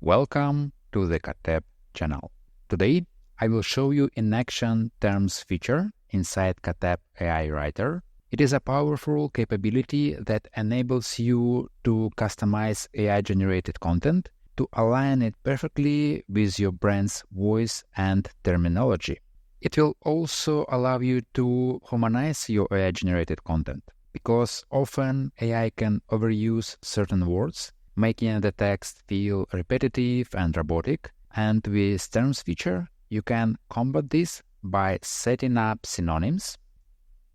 Welcome to the Katteb channel. Today, I will show you in action Terms feature inside Katteb AI Writer. It is a powerful capability that enables you to customize AI-generated content to align it perfectly with your brand's voice and terminology. It will also allow you to humanize your AI-generated content, because often AI can overuse certain words, making the text feel repetitive and robotic. And with Terms feature, you can combat this by setting up synonyms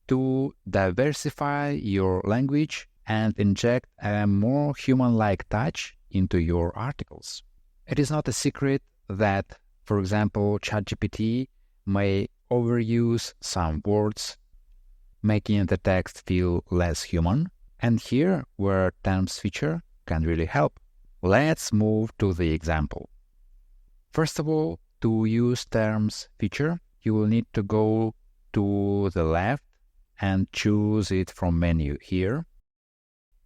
to diversify your language and inject a more human-like touch into your articles. It is not a secret that, for example, ChatGPT may overuse some words, making the text feel less human. And here, where Terms feature can really help. Let's move to the example. First of all, to use Terms feature, you will need to go to the left and choose it from menu here.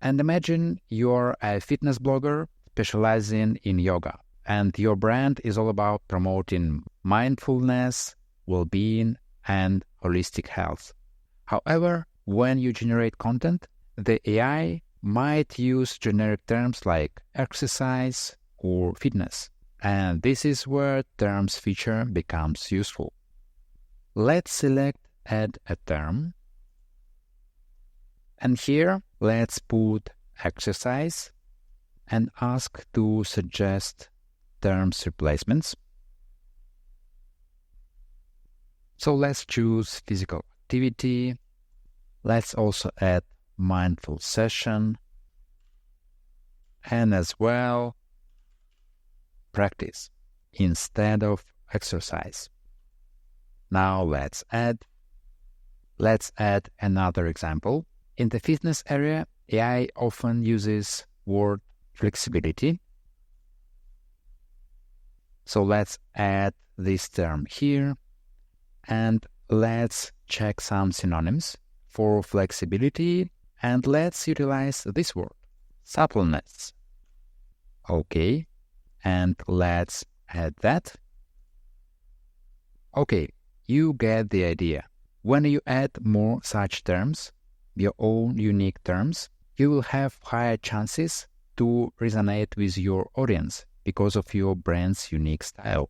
And imagine you're a fitness blogger specializing in yoga, and your brand is all about promoting mindfulness, well-being, and holistic health. However, when you generate content, the AI might use generic terms like exercise or fitness, and this is where Terms feature becomes useful. Let's select Add a term, and here let's put exercise and ask to suggest terms replacements. So let's choose physical activity. Let's also add mindful session, and as well practice instead of exercise. Now let's add another example. In the fitness area, AI often uses word flexibility. So let's add this term here, and let's check some synonyms for flexibility, and let's utilize this word, suppleness. Okay, and let's add that. Okay, you get the idea. When you add more such terms, your own unique terms, you will have higher chances to resonate with your audience because of your brand's unique style.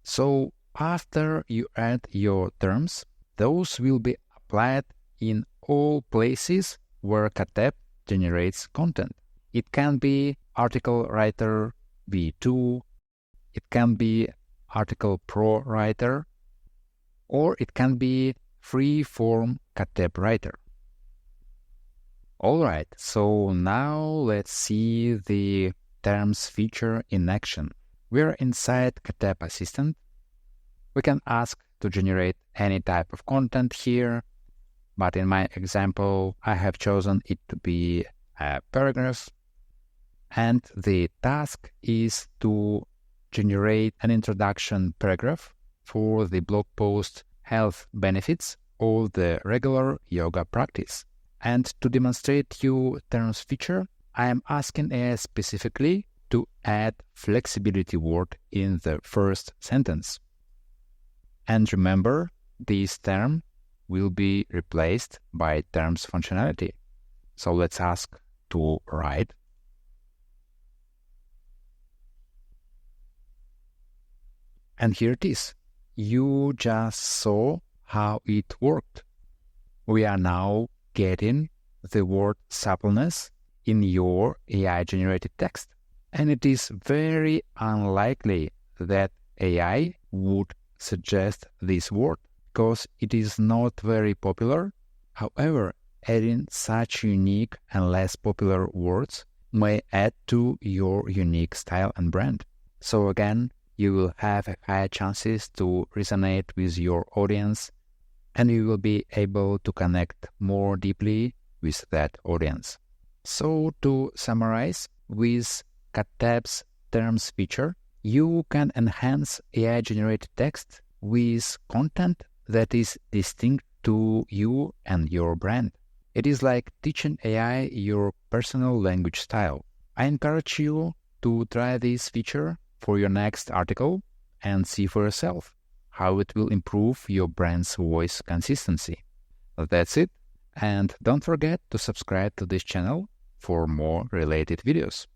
So after you add your terms, those will be applied in all places where Katteb generates content. It can be Article Writer V2, it can be Article Pro Writer, or it can be free-form Katteb Writer. Alright, so now let's see the Terms feature in action. We're inside Katteb Assistant. We can ask to generate any type of content here, but in my example, I have chosen it to be a paragraph, and the task is to generate an introduction paragraph for the blog post Health Benefits of the Regular Yoga Practice. And to demonstrate you Terms feature, I am asking AI specifically to add flexibility word in the first sentence. And remember, this term will be replaced by Terms functionality. So let's ask to write. And here it is. You just saw how it worked. We are now getting the word suppleness in your AI-generated text. And it is very unlikely that AI would suggest this word because it is not very popular. However, adding such unique and less popular words may add to your unique style and brand. So again, you will have higher chances to resonate with your audience, and you will be able to connect more deeply with that audience. So to summarize, with Katteb's Terms feature, you can enhance AI-generated text with content that is distinct to you and your brand. It is like teaching AI your personal language style. I encourage you to try this feature for your next article and see for yourself how it will improve your brand's voice consistency. That's it, and don't forget to subscribe to this channel for more related videos.